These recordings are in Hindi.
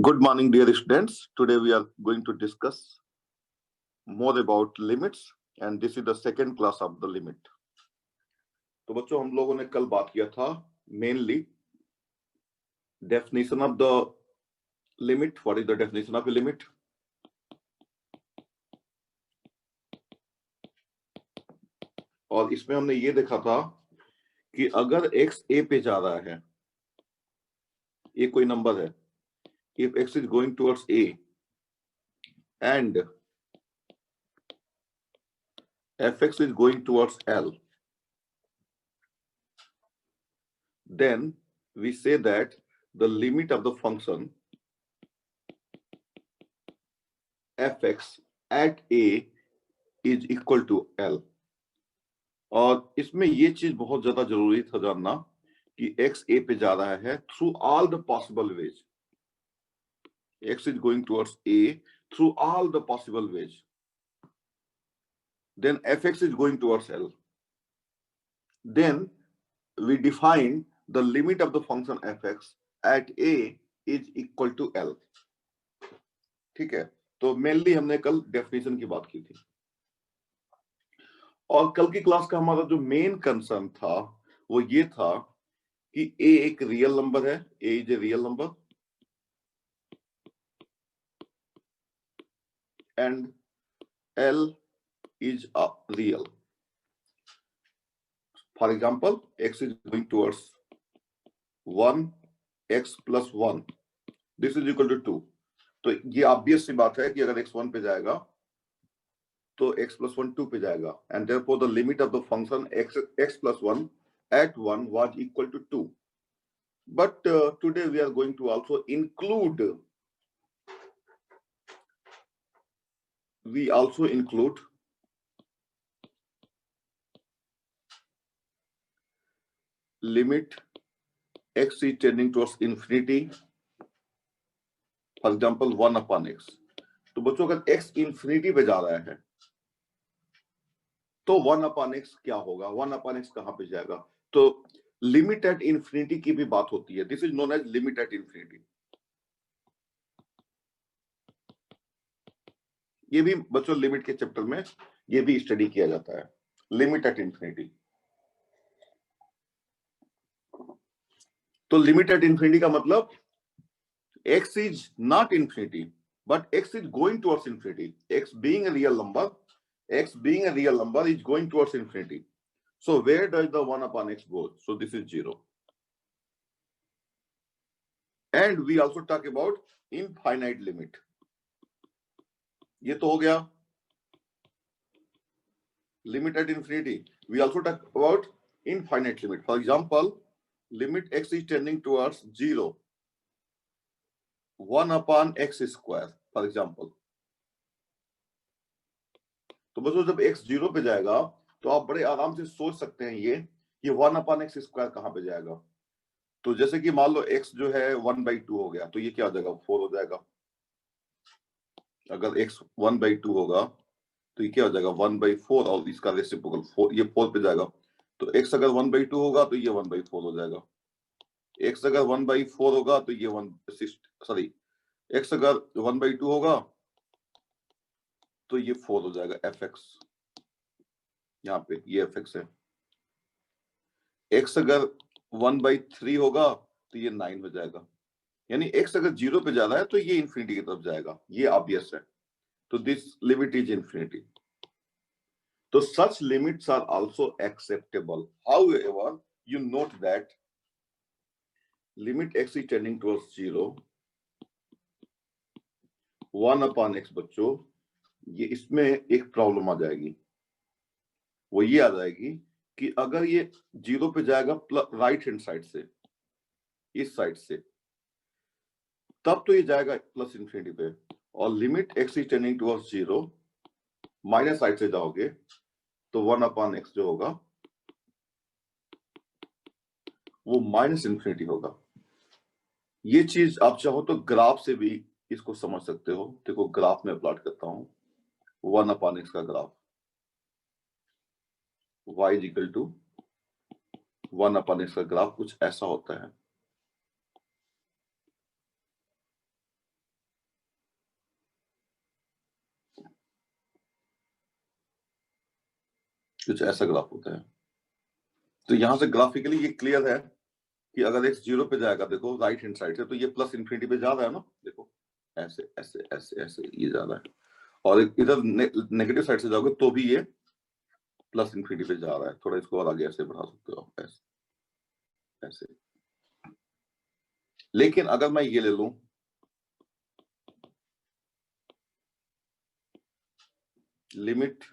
Good morning, dear students. Today we are going to discuss more about limits, and this is the second class of the limit. तो बच्चों हम लोगों ने कल बात किया था mainly definition of the limit. What is the definition of a limit? और इसमें हमने ये देखा था कि अगर x a पे जा रहा है, ये कोई नंबर है, if x is going towards a and fx is going towards L, then we say that the limit of the function fx at a is equal to L. और इसमें ये चीज बहुत ज्यादा जरूरी था जानना कि x a पे जा रहा है through all the possible ways. X is going towards a through all the possible ways. Then fx is going towards L. Then we define the limit of the function fx at a is equal to L. ठीक है, तो मेनली हमने कल डेफिनेशन की बात की थी और कल की क्लास का हमारा जो मेन कंसर्न था वो ये था कि a एक रियल नंबर है, a is a real number and L is a real. For example, x is going towards 1, x plus 1. This is equal to 2. तो ये obvious सी बात है कि अगर x 1 पे जाएगा तो x plus 1 2 पे जाएगा, and therefore the limit of the function x plus 1 at 1 was equal to 2. But today we are going to also include limit x is tending towards infinity, for example 1 upon x. तो बच्चों अगर x infinity पे जा रहा है तो 1 upon x क्या होगा, 1 upon x कहां पे जाएगा? तो लिमिट एट इंफिनिटी की भी बात होती है. This is known age limit at infinity. ये भी बच्चों लिमिट के चैप्टर में ये भी स्टडी किया जाता है, लिमिट एट इंफिनिटी. तो लिमिट एट इंफिनिटी का मतलब x is not infinity but x is going towards infinity. x being a real number is going towards infinity. So where does the 1 upon x go? So this is 0. And we also talk about infinite limit. ये तो हो गया limit at infinity. We also talk about infinite limit. For example, limit x is tending towards 0, 1 upon x square, for example. तो बच्चों जब x 0 पे जाएगा तो आप बड़े आराम से सोच सकते हैं ये कि 1 upon x स्क्वायर कहां पे जाएगा. तो जैसे कि मान लो x जो है 1/2 हो गया तो ये क्या हो जाएगा, 4 हो जाएगा. अगर x 1/2 होगा तो ये क्या हो जाएगा, 1/4 और इसका रेसिप्रोकल 4, ये 4 पे जाएगा. तो x अगर 1/2 होगा तो ये 1/4 हो जाएगा. x अगर 1/4 होगा तो ये x अगर 1/2 होगा तो ये 4 हो जाएगा. fx यहाँ पे ये fx है. x अगर 1/3 होगा तो ये 9 हो जाएगा. यानी x अगर 0 पे जा रहा है तो ये इंफिनिटी की तरफ जाएगा, ये ऑब्वियस है. तो दिस लिमिट इज इंफिनिटी. तो such limits are also acceptable. However, you note that limit x is tending towards 0, 1 upon x बच्चों, ये इसमें एक प्रॉब्लम आ जाएगी. वो ये आ जाएगी कि अगर ये 0 पे जाएगा राइट हैंड साइड से, इस साइड से, तब तो ये जाएगा प्लस इंफिनिटी पे. और limit x is tending towards 0, minus side से जाओगे तो 1 upon x जो होगा वो माइनस इंफिनिटी होगा. ये चीज आप चाहो तो ग्राफ से भी इसको समझ सकते हो. देखो ग्राफ में प्लॉट करता हूं 1 upon x का graph. y is equal to 1 upon x का ग्राफ कुछ ऐसा होता है. कुछ ऐसा ग्राफ होता है। तो यहां से ग्राफिकली ये क्लियर है कि अगर x 0 पे जाएगा, देखो राइट हैंड साइड से, तो ये प्लस इन्फिनिटी पे जा रहा है ना, देखो ऐसे ऐसे ऐसे ऐसे ये जा रहा है, और इधर नेगेटिव साइड से जाओगे तो भी ये प्लस इन्फिनिटी पे जा रहा है। थोड़ा इसको और आगे ऐसे बढ़ा सकते हो, ऐसे ऐसे। लेकिन अगर मैं ये ले लूं, limit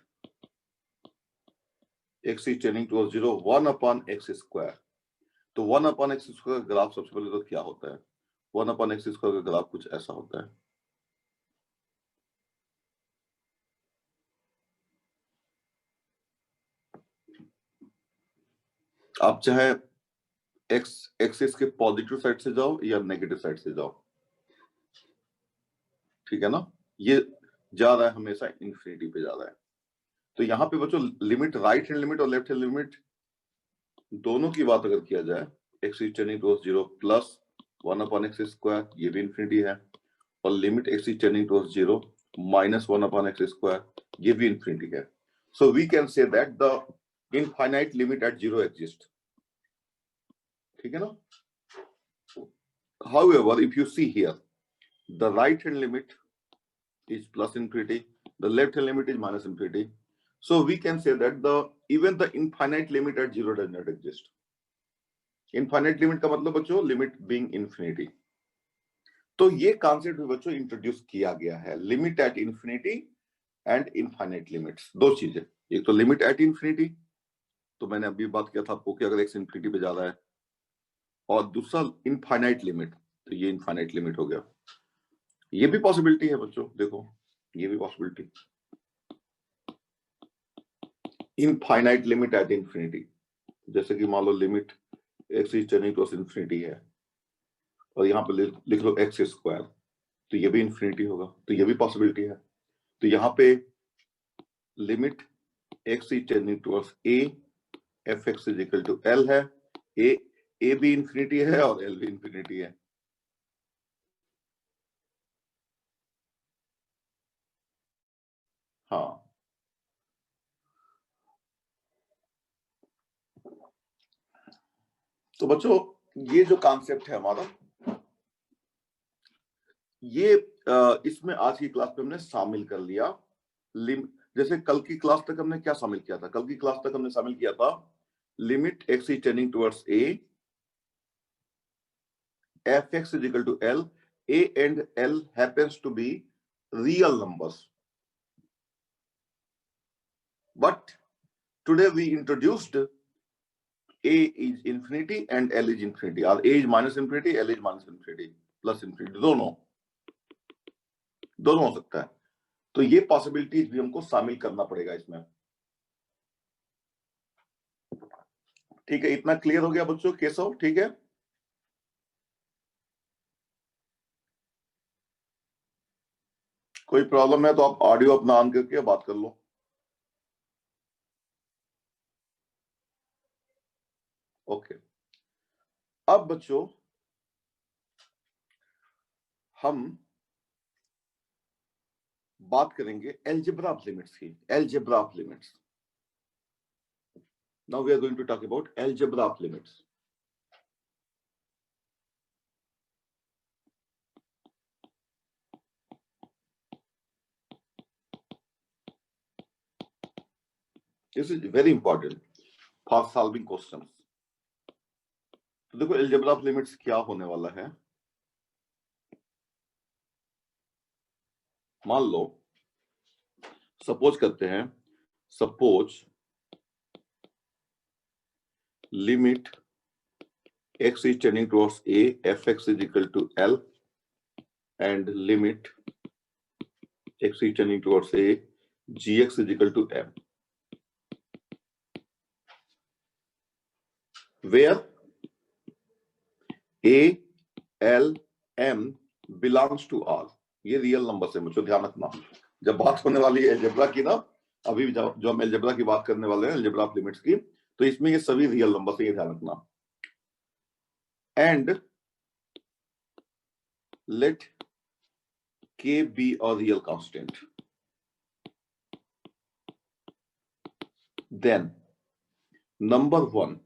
x is tending towards 0 1 upon x square, तो 1 अपॉन एक्स स्क्वायर का ग्राफ सबसे पहले तो क्या होता है? 1 अपॉन एक्स स्क्वायर का ग्राफ कुछ ऐसा होता है। आप चाहे एक्स एक्सिस के पॉजिटिव साइड से जाओ या नेगेटिव साइड से जाओ, ठीक है ना, ये जा रहा है हमेशा इन्फिनिटी पे जा रहा है। तो यहाँ पे बच्चों लिमिट, राइट हैंड लिमिट और लेफ्ट हैंड लिमिट दोनों की बात अगर किया जाए, x is tending towards 0 plus 1 upon x square, ये भी इन्फिनिटी है, और limit x is tending towards 0 minus 1 upon x square, ये भी इन्फिनिटी है। So we can say that the infinite limit at 0 exist, ठीक है ना। However, if you see here, the right hand limit is plus infinity, the left hand limit is minus infinity. So we can say that even the infinite limit at 0 does not exist. Infinite limit का मतलब बच्चों limit being infinity. तो ये कॉन्सेप्ट भी बच्चों इंट्रोड्यूस किया गया है, limit at infinity and infinite limits, दो चीजें। एक तो लिमिट एट इंफिनिटी, तो मैंने अभी बात किया था आपको कि अगर एक्स इंफिनिटी पे जा रहा है, और दूसरा इनफाइनाइट लिमिट, तो ये इनफाइनाइट लिमिट हो गया। ये भी पॉसिबिलिटी है बच्चों, देखो ये भी possibility, infinite limit at infinity, जैसे कि मान लो limit x is tending towards infinity है, और यहाँ पे लिख लो एक्स स्क्वायर, तो ये भी इंफिनिटी होगा, तो ये भी पॉसिबिलिटी है। तो यहाँ पे limit x is tending towards a, f x is equal to l है, ए भी इंफिनिटी है और एल भी इंफिनिटी है। हाँ, तो बच्चों ये जो कॉन्सेप्ट है हमारा, ये इसमें आज की क्लास पे हमने शामिल कर लिया। जैसे कल की क्लास तक हमने क्या शामिल किया था? कल की क्लास तक हमने शामिल किया था limit x is tending towards a, f x is equal to l, a and l happens to be real numbers, but today we introduced a is infinity and l is infinity, or a is minus infinity, l is minus infinity, plus infinity, दोनों हो सकता है। तो ये पॉसिबिलिटीज भी हमको शामिल करना पड़ेगा इसमें, ठीक है। इतना क्लियर हो गया बच्चों, केशव? ठीक है, कोई प्रॉब्लम है तो आप ऑडियो अपना ऑन करके बात कर लो। ओके, अब बच्चों हम बात करेंगे एलजेब्रा ऑफ लिमिट्स की, algebra of limits. Now we are going to talk about algebra of limits. This is very important for solving questions. तो देखो एलजेब्रा ऑफ लिमिट्स क्या होने वाला है। मान लो, सपोज करते हैं, suppose limit x is tending towards a, fx is equal to l, and limit x is tending towards a, gx is equal to m, where a, l, m belongs to r। ये रियल नंबर है, मुझे ध्यान रखना जब बात होने वाली है एलजेब्रा की ना, अभी जो हम एलजेब्रा की बात करने वाले हैं, एलजेब्रा ऑफ लिमिट्स की, तो इसमें ये सभी रियल नंबर है, ये ध्यान रखना। And let k be a real constant। then number one,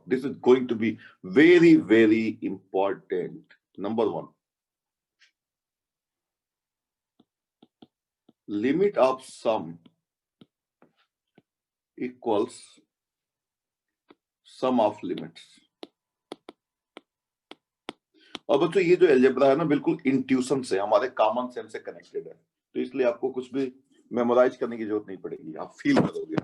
this is going to be very, very important. Number one, limit of sum equals sum of limits. और बच्चों ये जो अलजेब्रा है ना बिल्कुल इंट्यूशन से, हमारे कॉमन सेंस से कनेक्टेड है, तो इसलिए आपको कुछ भी मेमोराइज करने की जरूरत नहीं पड़ेगी, आप फील करोगे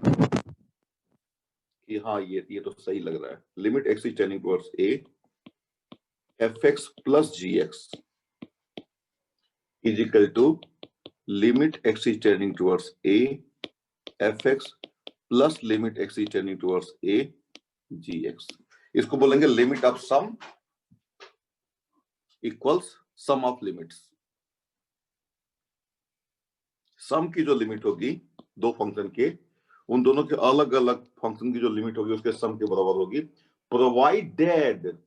कि हाँ ये तो सही लग रहा है। Limit x is tending towards a f x plus g x is equal to limit x is tending towards a f x plus limit x is tending towards a g x. इसको बोलेंगे limit of sum equals sum of limits. Sum की जो लिमिट होगी दो फंक्शन के, उन दोनों के अलग अलग फंक्शन की जो लिमिट होगी उसके सम के बराबर होगी, प्रोवाइडेड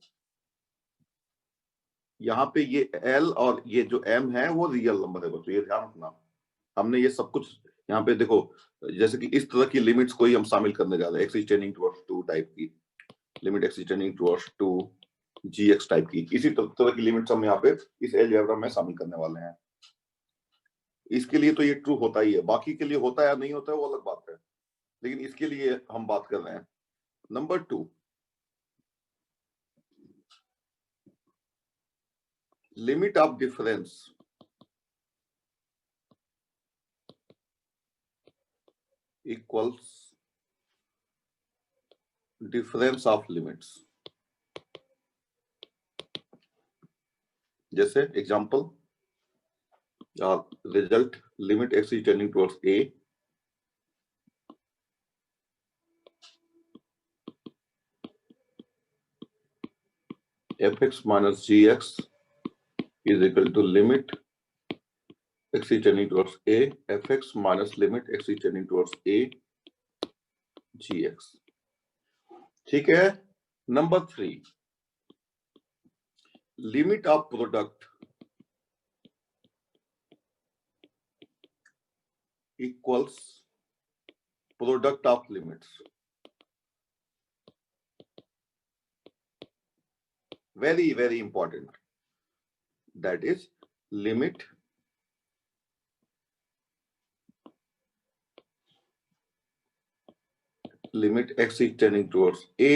यहां पे ये एल और ये जो एम है वो रियल नंबर है बच्चों, ये ध्यान रखना। हमने ये सब कुछ यहाँ पे देखो, जैसे कि इस तरह की लिमिट्स को ही हम शामिल करने जा रहे हैं, x is tending towards 2 type की limit, x is tending towards 2 g x type की, इसी तरह की लिमिट्स हम यहाँ पे इस अलजेब्रा में शामिल करने वाले हैं। इसके लिए तो ये ट्रू होता ही है, बाकी के लिए होता है या नहीं होता है वो अलग बात है, लेकिन इसके लिए हम बात कर रहे हैं। Number 2, limit of difference equals difference of limits. जैसे example, result limit x is tending towards a f x minus g x is equal to limit x is tending towards a fx minus limit x is tending towards a gx। ठीक है। Number 3, limit of product equals product of limits. Very very important, that is limit x is tending towards a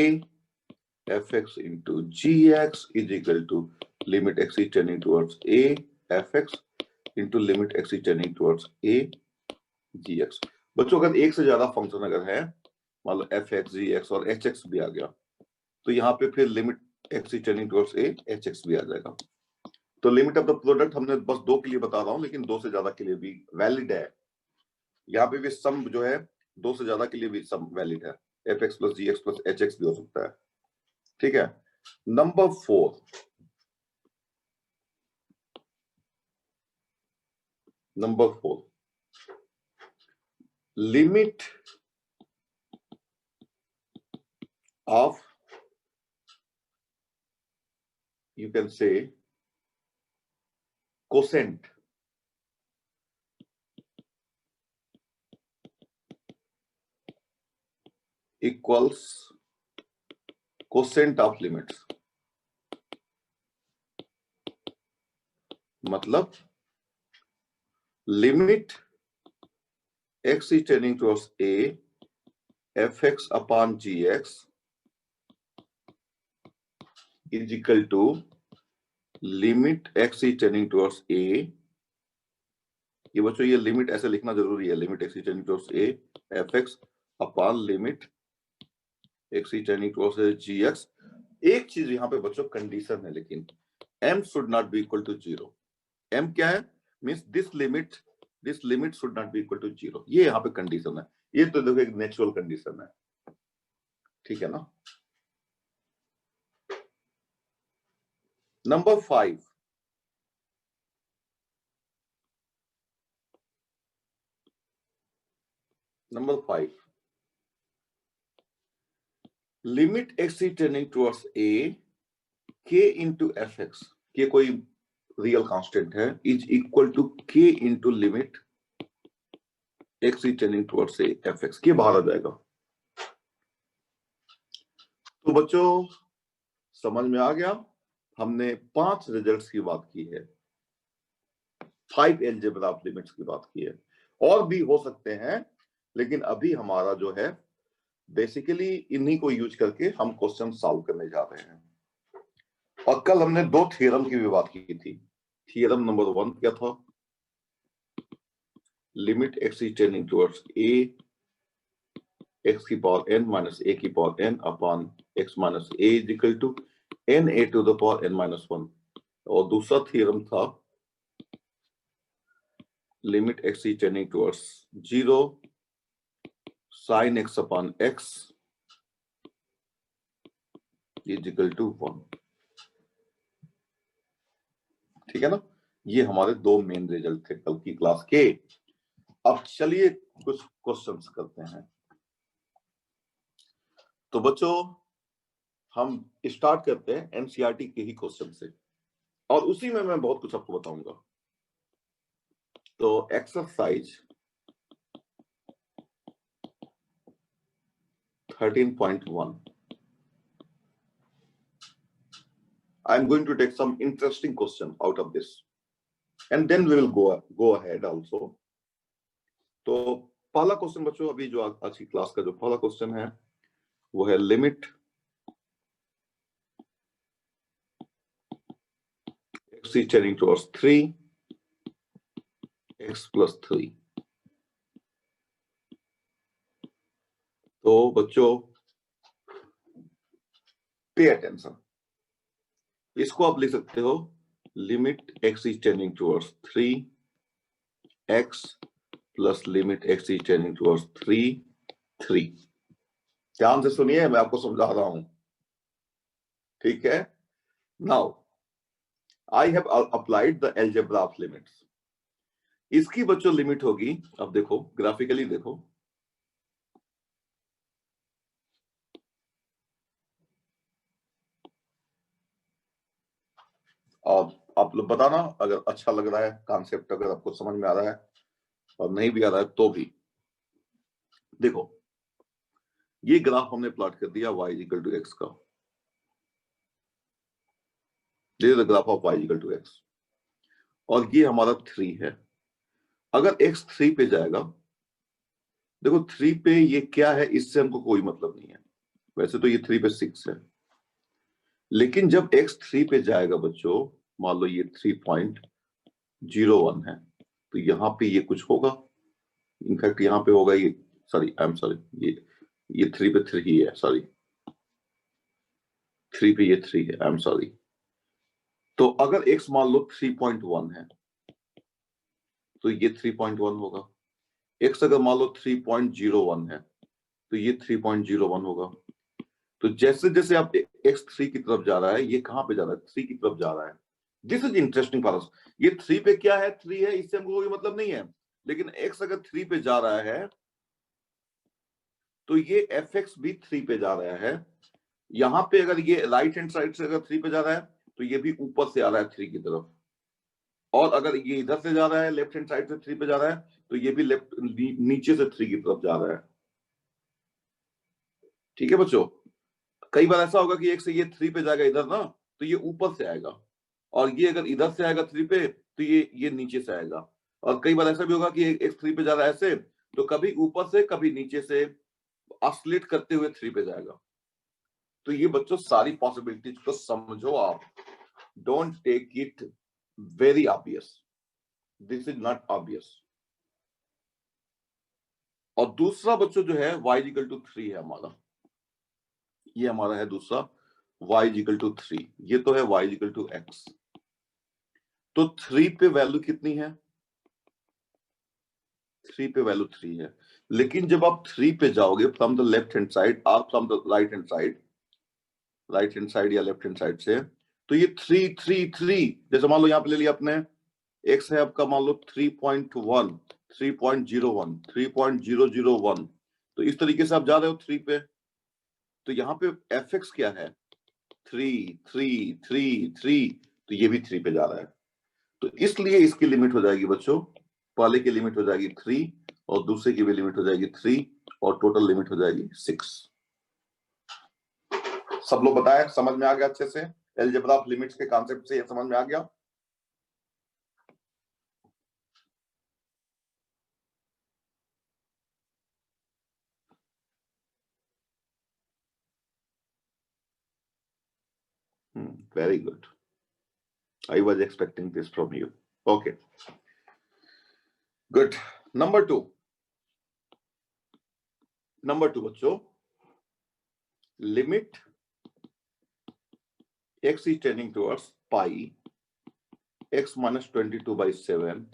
fx into gx is equal to limit x is tending towards a fx into limit x is tending towards a gx। बच्चों अगर एक से ज्यादा फंक्शन अगर है, मान लो fx gx और hx भी आ गया, तो यहाँ पे फिर limit x is tending towards a hx भी आ जाएगा। तो लिमिट ऑफ द प्रोडक्ट हमने बस 2 के लिए बता रहा हूं, लेकिन 2 से ज्यादा के लिए भी वैलिड है। यहाँ पे भी सम जो है 2 से ज्यादा के लिए भी सम वैलिड है, F x plus g x plus H x भी हो सकता है। ठीक है। Number 4, limit of you can say quotient equals quotient of limits. मतलब limit x is tending towards a fx upon gx is equal to limit x is tending towards a, ये बच्चों ये लिमिट ऐसे लिखना जरूरी है, limit x is tending towards a fx upon limit x is tending towards a gx। एक चीज यहाँ पे बच्चों कंडीशन है, लेकिन m should not be equal to 0। m क्या है? Means this limit should not be equal to 0, ये यहाँ पे कंडीशन है। ये तो देखो एक नेचुरल कंडीशन है, ठीक है ना। Number 5, limit x is tending towards a k into fx, के कोई रियल कांस्टेंट है, is equal to k into limit x is tending towards a f x, ये बाहर आ जाएगा। तो बच्चों समझ में आ गया, हमने 5 रिजल्ट्स की बात की है, 5 एलजेब्रा ऑफ लिमिट्स की बात की है, और भी हो सकते हैं, लेकिन अभी हमारा जो है बेसिकली इन्हीं को यूज करके हम क्वेश्चन सॉल्व करने जा रहे हैं। और कल हमने 2 थ्योरम की भी बात की थी। थ्योरम नंबर 1 क्या था? Limit x is tending towards a x की पावर n माइनस ए की power n upon x minus a is equal to n a to the power n minus 1। और दूसरा थ्योरम था limit x is tending towards 0 sine x upon x is equal to 1। ठीक है ना? ये हमारे 2 मेन रिजल्ट थे कल की क्लास के। अब चलिए कुछ क्वेश्चंस करते हैं। तो बच्चों हम स्टार्ट करते हैं एनसीईआरटी के ही क्वेश्चन से, और उसी में मैं बहुत कुछ आपको बताऊंगा। तो exercise 13.1, I am going to take some interesting question out of this and then we will go ahead also. तो पहला क्वेश्चन बच्चों, अभी जो आज की क्लास का जो पहला क्वेश्चन है वो है limit x is tending towards 3 x plus 3। तो बच्चों पे अटेंशन, इसको आप लिख सकते हो limit x is tending towards 3 x plus limit x is tending towards 3 3। ध्यान से सुनिए, मैं आपको समझा रहा हूं, ठीक है? Now I have applied the algebra of limits. इसकी बच्चों लिमिट होगी, अब देखो ग्राफिकली देखो, और आप लोग बताना अगर अच्छा लग रहा है कॉन्सेप्ट, अगर आपको समझ में आ रहा है, और नहीं भी आ रहा है तो भी। देखो ये ग्राफ हमने प्लॉट कर दिया y इक्वल टू x का, this is the graph of y equal to x, और ये हमारा 3 है। अगर x 3 पे जाएगा, देखो 3 पे ये क्या है इससे हमको कोई मतलब नहीं है, वैसे तो ये 3 पे 6 है, लेकिन जब x 3 पे जाएगा बच्चों, मान लो ये 3.01 है, तो यहाँ पे ये कुछ होगा, इनफैक्ट यहाँ पे होगा ये, सॉरी आई एम सॉरी, ये 3 पे 3 है, सॉरी 3 पे ये 3 है, आई एम सॉरी। तो अगर x मान लो 3.1 है तो ये 3.1 होगा, x अगर मान लो 3.01 है तो ये 3.01 होगा। तो जैसे जैसे आप x 3 की तरफ जा रहा है, ये कहां पे जा रहा है? 3 की तरफ जा रहा है। This is interesting for us. ये 3 पे क्या है? 3 है, इससे हमको कोई मतलब नहीं है, लेकिन x अगर 3 पे जा रहा है तो ये fx भी 3 पे जा रहा है। यहां पे अगर ये राइट हैंड साइड से अगर 3 पे जा रहा है तो ये भी ऊपर से आ रहा है 3 की तरफ, और अगर ये इधर से जा रहा है लेफ्ट हैंड साइड से 3 पे जा रहा है तो ये भी लेफ्ट नीचे से 3 की तरफ जा रहा है। ठीक है बच्चों? कई बार ऐसा होगा कि एक से ये 3 पे जाएगा इधर ना, तो ये ऊपर से आएगा, और ये अगर इधर से आएगा 3 पे तो ये नीचे से आएगा। और कई बार ऐसा भी होगा कि एक 3 पे जा रहा है ऐसे, तो कभी ऊपर से कभी नीचे से ऑसिलेट करते हुए 3 पे जाएगा। तो ये बच्चों सारी पॉसिबिलिटीज को समझो आप, don't take it very obvious, this is not obvious. और दूसरा बच्चों जो है y इक्वल टू 3 है हमारा, ये हमारा है दूसरा y इक्वल टू 3, ये तो है y इक्वल टू x। तो 3 पे वैल्यू कितनी है? 3 पे वैल्यू 3 है, लेकिन जब आप 3 पे जाओगे from the left hand side और from the right hand side या लेफ्ट हैंड साइड से, तो ये 3 3 3, जैसे मान लो यहाँ पे ले लिया आपने, x है आपका मान लो 3.1 3.01 3.001, तो इस तरीके से आप जा रहे हो 3 पे। तो यहाँ पे fx क्या है? 3 3 3 3, तो ये भी 3 पे जा रहा है। तो इसलिए इसकी लिमिट हो जाएगी बच्चों, पहले की लिमिट हो जाएगी 3 और दूसरे की भी लिमिट हो जाएगी 3 और टोटल लिमिट हो जाएगी 6। सब लोग बताएं, समझ में आ गया अच्छे से? अलजेब्रा ऑफ लिमिट्स के कॉन्सेप्ट से ये समझ में आ गया? Very good. I was expecting this from you. Okay. Good. Number two बच्चों, limit x is tending towards pi x minus 22/7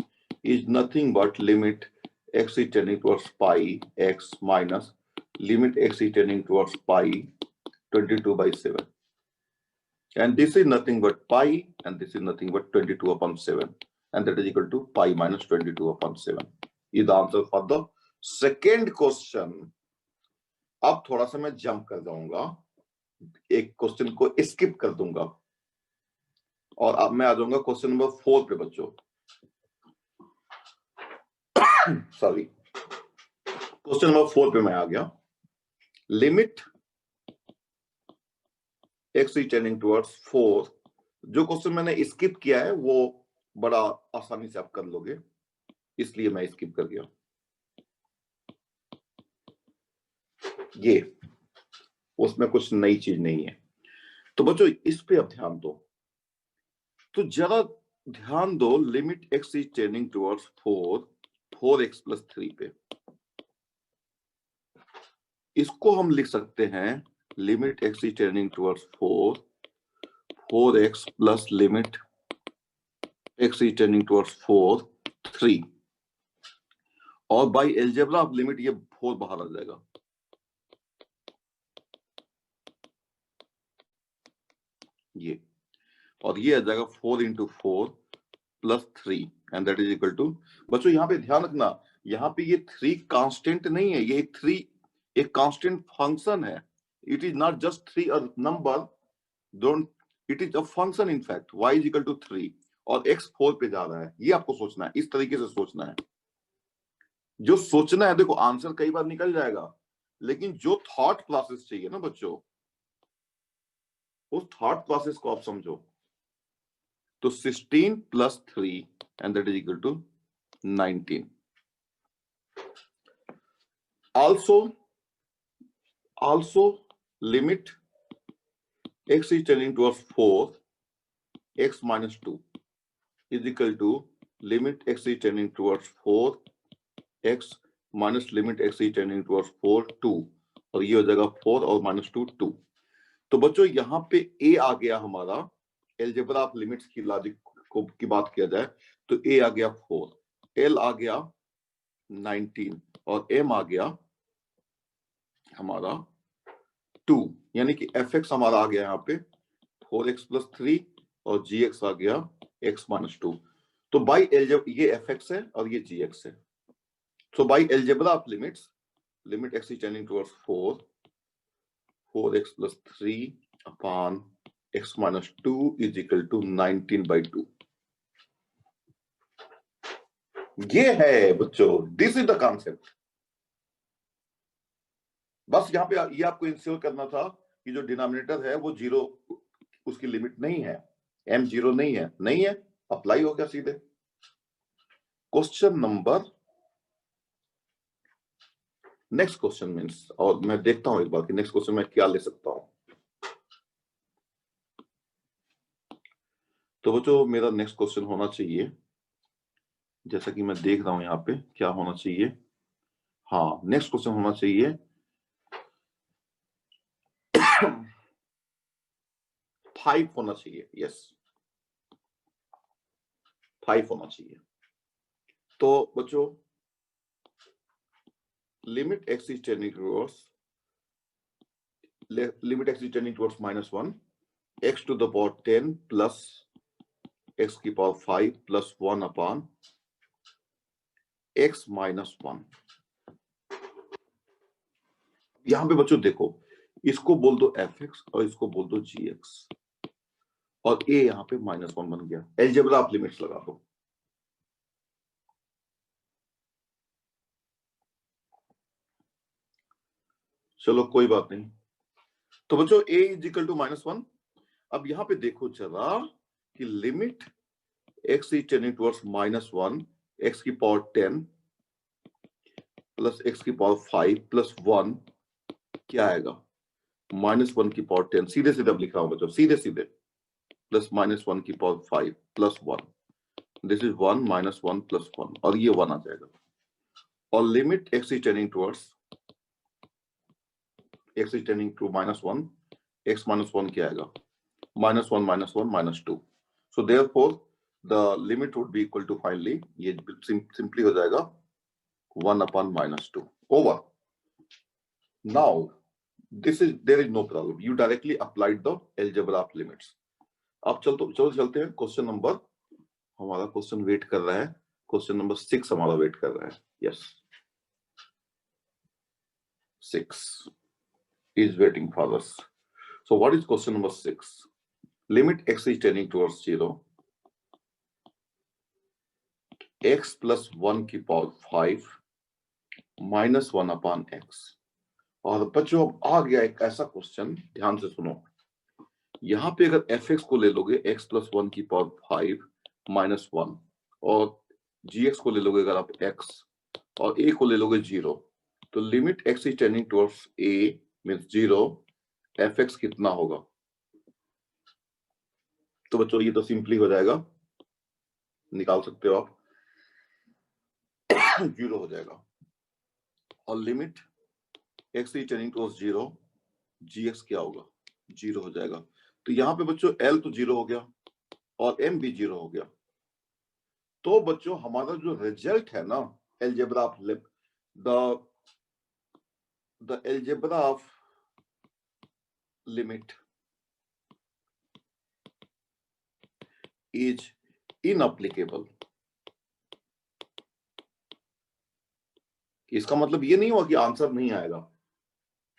is nothing but limit x is tending towards pi x minus limit x is tending towards pi 22/7, and this is nothing but pi and this is nothing but 22/7, and that is equal to pi minus 22/7 is the answer for the second question. अब थोड़ा सा मैं जंप कर जाऊंगा, एक क्वेश्चन को स्किप कर दूंगा और अब मैं आ जाऊंगा क्वेश्चन नंबर 4 पे बच्चों। सॉरी, क्वेश्चन नंबर 4 पे मैं आ गया। Limit x is tending towards 4, जो क्वेश्चन मैंने स्किप किया है वो बड़ा आसानी से आप कर लोगे, इसलिए मैं स्किप कर गया। ये उसमें कुछ नई चीज नहीं है, तो बच्चों इस पे अब ध्यान दो। तो जरा ध्यान दो, limit x is tending towards 4x plus 3 पे, इसको हम लिख सकते हैं limit x is tending towards 4x plus limit x is tending towards 3, और बाई एल्जेब्रा ऑफ लिमिट ये 4 बाहर आ जाएगा। ये और ये आ जाएगा 4 into 4 plus 3 and that is equal to, बच्चों यहाँ पे ध्यान रखना, यहाँ पे ये 3 कांस्टेंट नहीं है, ये 3 एक कांस्टेंट फंक्शन है। It is not just 3 a number, don't, it is a function in fact. y is equal to 3 और x 4 पे जा रहा है, ये आपको सोचना है, इस तरीके से सोचना है। जो सोचना है, देखो आंसर कई बार निकल जाएगा, लेकिन जो थॉट प्रोसेस चाहिए ना बच्चों, उस थॉट प्रोसेस को आप समझो। तो 16 plus 3 and that is equal to 19. Also limit x is tending towards 4 x minus 2 is equal to limit x is tending towards 4 x minus limit x is tending towards 4 2, और ये हो जाएगा 4 और -2 2। तो बच्चों यहाँ पे a आ गया हमारा, एल्जेब्रा ऑफ लिमिट्स की लॉजिक को की बात किया जाए तो a आ गया 4, l आ गया 19 और m आ गया हमारा 2, यानी कि fx हमारा आ गया यहाँ पे 4x plus 3 और gx आ गया x minus 2। तो बाई एल्जेब्रा ये fx है और ये gx है। So by algebra of limits, limit x is tending towards 4x plus 3 upon x minus 2 is equal to 19/2। ये है बच्चों, दिस इज द कॉन्सेप्ट। बस यहाँ पे ये आपको इंश्योर करना था कि जो डिनोमिनेटर है वो 0, उसकी लिमिट नहीं है, m 0 नहीं है, अप्लाई हो गया सीधे। Question number, next question means, और मैं देखता हूं एक बार कि नेक्स्ट क्वेश्चन में क्या ले सकता हूं। तो बच्चों मेरा नेक्स्ट क्वेश्चन होना चाहिए, जैसा कि मैं देख रहा हूं यहाँ पे क्या होना चाहिए। हाँ, नेक्स्ट क्वेश्चन होना चाहिए 5 होना चाहिए। यस, 5 होना चाहिए। तो बच्चों limit x is tending towards -1 x to the power 10 plus x की power 5 plus 1 upon x minus 1। यहां पे बच्चों देखो, इसको बोल दो fx और इसको बोल दो gx, और a यहां पे -1 बन गया। एल्जेब्रा ऑफ लिमिट्स लगा दो। चलो कोई बात नहीं। तो बच्चों a इज इक्वल टू -1। अब यहां पे देखो जरा कि limit x is tending towards -1, x की पावर 10 प्लस x की पावर 5 प्लस 1 क्या आएगा? -1 की पावर 10। सीधे सीधे अब लिख रहा हूं बच्चों, सीधे सीधे, प्लस -1 की power 5 plus 1, this is 1 -1 plus 1, और ये 1 आ जाएगा। और limit x is tending towards x is tending to -1, x -1 क्या आएगा? -1 -1 -2. So therefore the limit would be equal to finally ये simply हो जाएगा 1 upon -2 over. Now this is, there is no problem, you directly applied the algebra of limits. अब चलो चलते हैं क्वेश्चन नंबर, हमारा क्वेश्चन वेट कर रहा है, क्वेश्चन नंबर 6 हमारा वेट कर रहा है। Yes, 6 is waiting for us. So what is question number 6? Limit x is tending towards 0, x plus 1 की पावर 5 -1 upon x। और बच्चों अब आ गया एक ऐसा क्वेश्चन, ध्यान से सुनो। यहां पे अगर fx को ले लोगे x plus 1 की पावर 5 -1, और gx को ले लोगे अगर आप x, और a को ले लोगे 0, तो limit x is tending towards a means 0, fx कितना होगा? तो बच्चों ये तो सिंपली हो जाएगा, निकाल सकते हो आप, 0 हो जाएगा। और limit x is tending towards 0, gx क्या होगा? 0 हो जाएगा। तो यहां पे बच्चों l तो 0 हो गया और m भी 0 हो गया। तो बच्चों हमारा जो रिजल्ट है ना, algebra of the algebra of limit is inapplicable। इसका मतलब ये नहीं हुआ कि आंसर नहीं आएगा,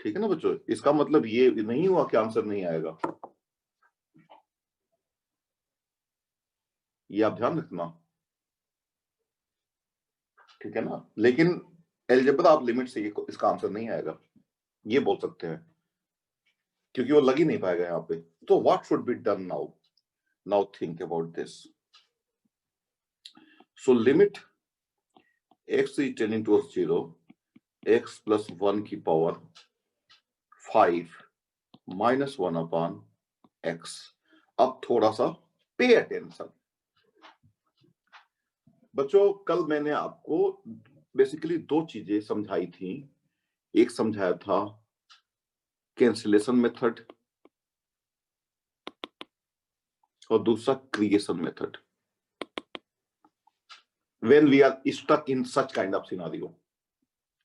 ठीक है ना बच्चों? इसका मतलब ये नहीं हुआ कि आंसर नहीं आएगा, ये आप ध्यान रखना, ठीक है ना? लेकिन अलजेब्रा ऑफ लिमिट से इसका आंसर नहीं आएगा, ये बोल सकते हैं, क्योंकि वो लग ही नहीं पाएगा यहाँ पे। तो what should be done now? Now think about this. So limit x is tending towards 0, x plus 1 की पावर 5 -1 upon x। अब थोड़ा सा पे अटेंशन बच्चों, कल मैंने आपको बेसिकली 2 चीजें समझाई थी। एक समझाया था कैंसिलेशन मेथड, और दूसरा creation method. When we are stuck in such kind of scenario,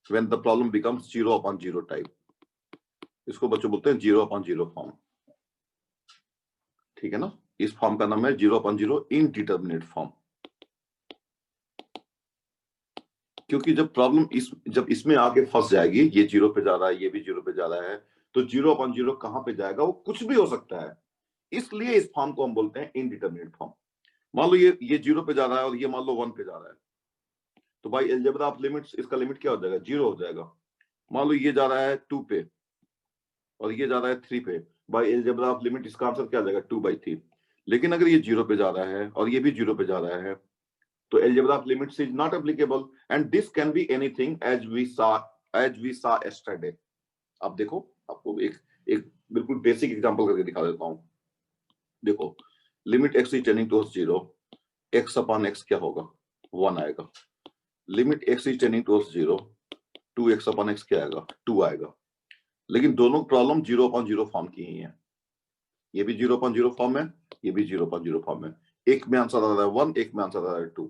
when the problem becomes 0 upon 0 type, इसको बच्चों बोलते हैं 0 upon 0 फॉर्म, ठीक है ना? इस फॉर्म का नाम है 0 upon 0 इनडिटर्मिनेट फॉर्म। क्योंकि जब प्रॉब्लम जब इसमें आके फंस जाएगी, ये 0 पे जा रहा है, ये भी 0 पे जा रहा है, तो 0 upon 0 कहां पे जाएगा? वो कुछ भी हो सकता है। इसलिए इस फॉर्म को हम बोलते हैं इनडिटर्मिनेट फॉर्म। मान लो ये 0 पे जा रहा है और ये मान लो 1 पे जा रहा है, तो भाई अलजेब्रा ऑफ लिमिट्स, इसका लिमिट क्या हो जाएगा? 0 हो जाएगा। मान लो ये जा रहा है 2 पे और ये जा रहा है 3 पे, बाय अलजेब्रा ऑफ लिमिट इसका आंसर क्या आ जाएगा? 2/3। लेकिन अगर ये 0 पे जा रहा है और ये भी 0 पे जा रहा है, तो algebra of limits is not applicable, and this can be anything as we saw yesterday. अब देखो, आपको एक बिल्कुल बेसिक एग्जांपल करके दिखा देता हूं। देखो, limit x is tending towards 0, x upon x क्या होगा? 1 आएगा। Limit x is tending towards 0, 2x upon x क्या आएगा? 2 आएगा। लेकिन दोनों प्रॉब्लम 0 अपॉन 0 फॉर्म की ही है। ये भी 0 अपॉन 0 फॉर्म है, ये भी 0 अपॉन 0 फॉर्म है। एक में आंसर आ रहा है 1, एक में आंसर आ रहा है 2।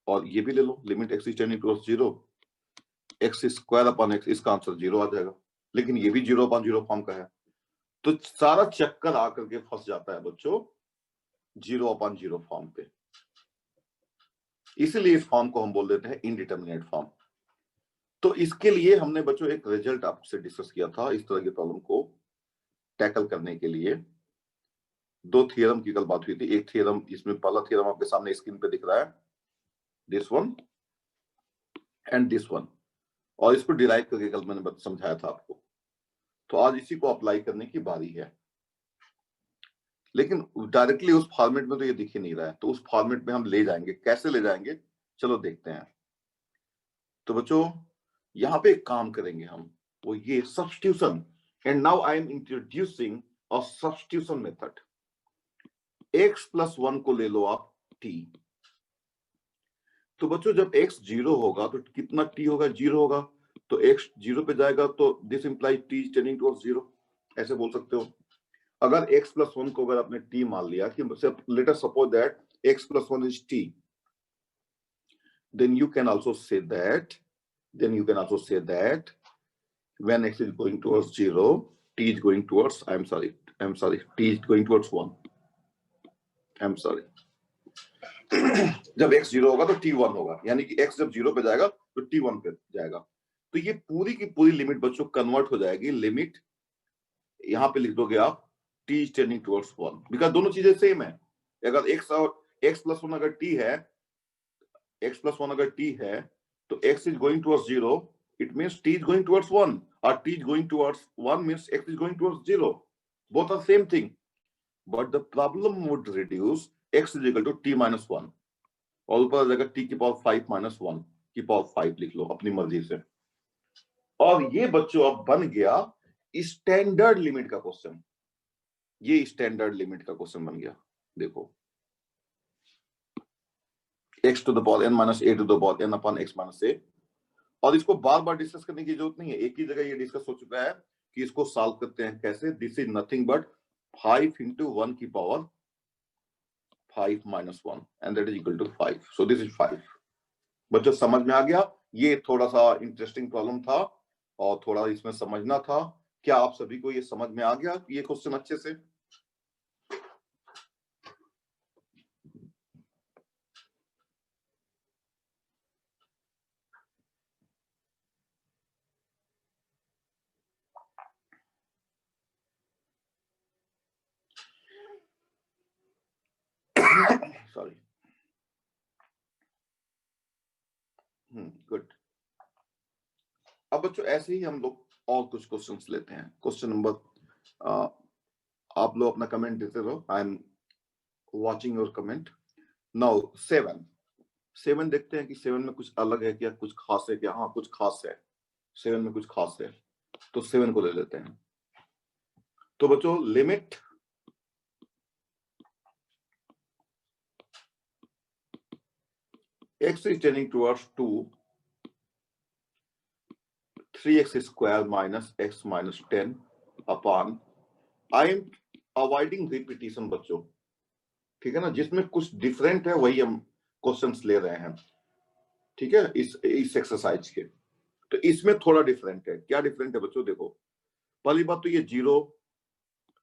और ये भी ले लो, limit x is tending towards 0, x square upon x, इसका आंसर 0 आ जाएगा। लेकिन ये भी 0 अपॉन 0 फॉर्म का है। तो सारा चक्कर आकर के फंस जाता है बच्चों 0 अपॉन 0 फॉर्म पे। इसीलिए इस फॉर्म को हम बोल देते हैं इनडिटर्मिनेट फॉर्म। तो इसके लिए हमने बच्चों एक रिजल्ट आपसे डिस्कस किया था। इस तरह की प्रॉब्लम को टैकल करने के लिए 2 थ्योरम की कल बात हुई थी। एक थ्योरम, इसमें पहला थ्योरम आपके सामने स्क्रीन पे दिख रहा है, this one and this one, और इसको डिराइव करके कल मैंने समझाया था आपको। तो आज इसी को अप्लाई करने की बारी है, लेकिन डायरेक्टली उस फॉर्मेट में तो ये दिख ही नहीं रहा है, तो उस फॉर्मेट में हम ले जाएंगे। कैसे ले जाएंगे, चलो देखते हैं। तो बच्चों यहाँ पे एक काम करेंगे हम, वो ये substitution, and now I am introducing a substitution method. x plus 1 को ले लो आप t। तो बच्चों जब x 0 होगा तो कितना t होगा, 0 होगा, तो x 0 पे जाएगा, तो this implies t is tending towards 0, ऐसे बोल सकते हो। अगर x प्लस 1 को अगर आपने t मान लिया कि let us suppose that x plus 1 is t, then you can also say that when x is going towards 0, t is going towards, I'm sorry, t is going towards 1, I'm sorry। जब x 0 होगा तो t 1 होगा, यानी कि x जब 0 पे जाएगा तो t 1 पे जाएगा। तो ये पूरी की पूरी लिमिट बच्चों कन्वर्ट हो जाएगी, लिमिट यहां पे लिख दोगे आप t is tending towards 1, because दोनों चीजें सेम है। अगर x और x प्लस 1 अगर t है, x प्लस 1 अगर t है, तो x is going towards 0, it means t is going towards 1, or t is going towards 1 means x is going towards 0, both are same thing, but the problem would reduce, x is equal to t minus 1, और ऊपर आ जाएगा t की पावर 5 माइनस 1 की पावर 5 लिख लो अपनी मर्जी से। और ये बच्चों अब बन गया स्टैंडर्ड लिमिट का क्वेश्चन, ये स्टैंडर्ड लिमिट का क्वेश्चन बन गया। देखो x to the power n minus a to the power n upon x minus a, और इसको बार बार डिस्कस करने की जरूरत नहीं है, एक ही जगह ये डिस्कस हो चुका है कि इसको सॉल्व करते हैं कैसे। This is nothing but 5 into 1 की power 5 minus 1 and that is equal to 5, so this is 5। बच्चों समझ में आ गया, ये थोड़ा सा इंटरेस्टिंग प्रॉब्लम था और थोड़ा इसमें समझना था। क्या आप सभी को ये समझ में आ गया ये क्वेश्चन अच्छे से? Sorry, good. अब बच्चों ऐसे ही हम लोग और कुछ क्वेश्चंस लेते हैं। क्वेश्चन नंबर, आप लोग अपना कमेंट देते रहो, I am watching your comment. Now 7 देखते हैं कि 7 में कुछ अलग है क्या, कुछ खास है क्या? हाँ कुछ खास है, 7 में कुछ खास है, तो 7 को ले लेते हैं। तो बच्चों limit x is tending towards 2, 3x square minus x minus 10 upon, I am avoiding repetition बच्चों, ठीक है ना, जिसमें कुछ डिफरेंट है वही हम क्वेश्चंस ले रहे हैं, ठीक है, इस एक्सरसाइज के। तो इसमें थोड़ा डिफरेंट है। क्या डिफरेंट है बच्चों? देखो पहली बात तो ये 0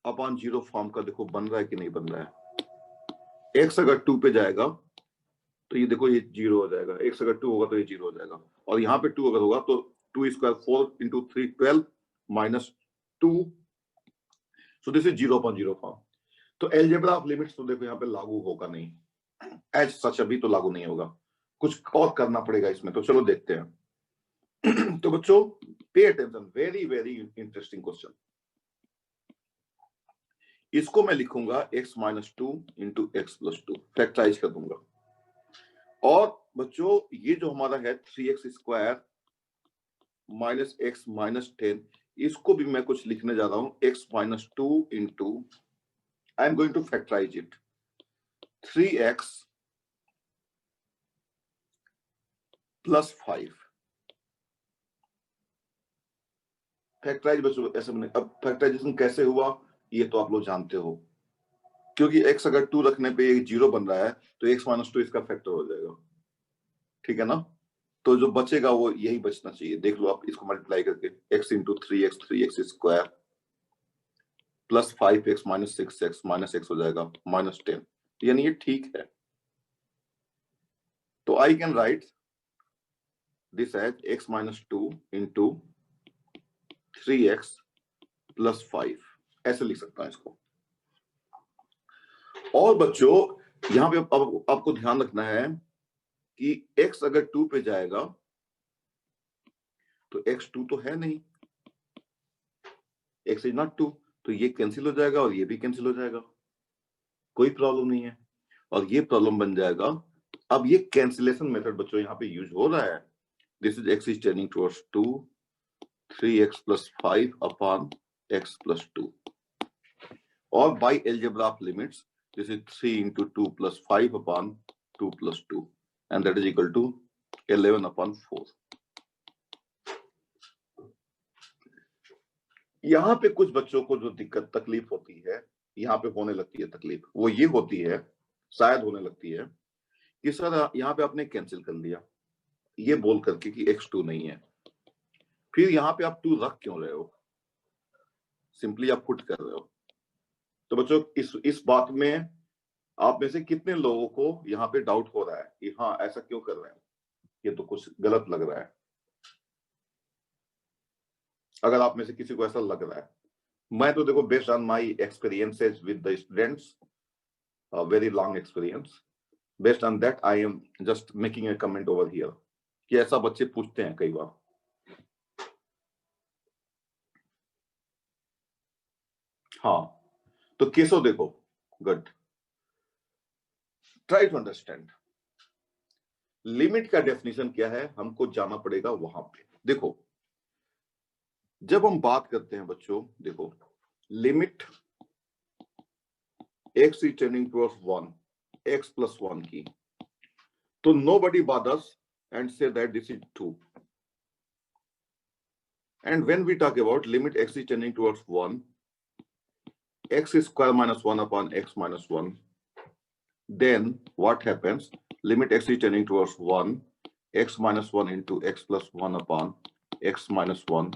अपॉन 0 फॉर्म का देखो बन रहा है कि नहीं बन रहा है। x अगर 2 पे जाएगा तो ये देखो ये 0 हो जाएगा, x अगर 2 होगा तो ये 0 हो जाएगा, और यहाँ पे 2 अगर होगा तो 2 square 4 into 3 12 minus 2, so this is 0 upon 0 form. तो एलजेब्रा ऑफ लिमिट्स तो देखो यहाँ पे लागू होगा नहीं, एज सच अभी तो लागू नहीं होगा, कुछ और करना पड़ेगा इसमें। तो चलो देखते हैं। तो बच्चों pay attention, very very interesting question. इसको मैं लिखूंगा x minus 2 into x plus 2, factorize कर दूंगा। और बच्चों ये जो हमारा है 3x square minus x minus 10, इसको भी मैं कुछ लिखने जा रहा हूं, x minus 2 into, I am going to factorize it, 3x plus 5। Factorize बच्चों ऐसे बने। अब फैक्टराइजेशन कैसे हुआ ये तो आप लोग जानते हो, क्योंकि x अगर 2 रखने पे ये 0 बन रहा है तो x माइनस 2 इसका फैक्टर हो जाएगा, ठीक है ना। तो जो बचेगा वो यही बचना चाहिए, देख लो आप इसको मल्टीप्लाई करके, x into 3x square plus 5x minus 6x minus x हो जाएगा माइनस 10, यानी ये ठीक है। तो I can write this as x minus 2 into 3x plus 5, ऐसे लिख सकता हूं इसको। और बच्चों यहां पे आपको ध्यान रखना है कि x अगर 2 पे जाएगा तो x 2 तो है नहीं, x इज नॉट 2, तो ये कैंसिल हो जाएगा और ये भी कैंसिल हो जाएगा, कोई प्रॉब्लम नहीं है, और ये प्रॉब्लम बन जाएगा। अब ये कैंसिलेशन मेथड बच्चों यहाँ पे यूज हो रहा है। This is x is tending towards 2, 3x plus 5 upon x plus 2, or by algebra of limits, this is 3 into 2 plus 5 upon 2 plus 2, and that is equal to 11 upon 4. यहाँ पे कुछ बच्चों को जो दिक्कत तकलीफ होती है, यहाँ पे होने लगती है तकलीफ, वो ये होती है, शायद होने लगती है कि सर यहाँ पे आपने कैंसिल कर लिया ये बोल करके कि x2 नहीं है, फिर यहाँ पे आप 2 रख क्यों रहे हो, सिंपली आप पुट कर रहे हो। तो बच्चों इस बात में आप में से कितने लोगों को यहाँ पे डाउट हो रहा है कि हाँ ऐसा क्यों कर रहे हैं, ये तो कुछ गलत लग रहा है। अगर आप में से किसी को ऐसा लग रहा है, मैं तो देखो based on my experiences with the students, very long experience, based on that I am just making a comment over here कि ऐसा बच्चे पूछते हैं कई बार। हाँ, तो केसो देखो, good, try to understand limit का डेफिनेशन क्या है, हमको जाना पड़ेगा वहां पे। देखो जब हम बात करते हैं बच्चों, देखो limit x is tending towards 1, x plus 1 की, तो nobody bothers and say that this is 2. And when we talk about limit x is tending towards 1, x is square minus 1 upon x minus 1, then what happens? Limit x is tending towards 1, x minus 1 into x plus 1 upon x minus 1,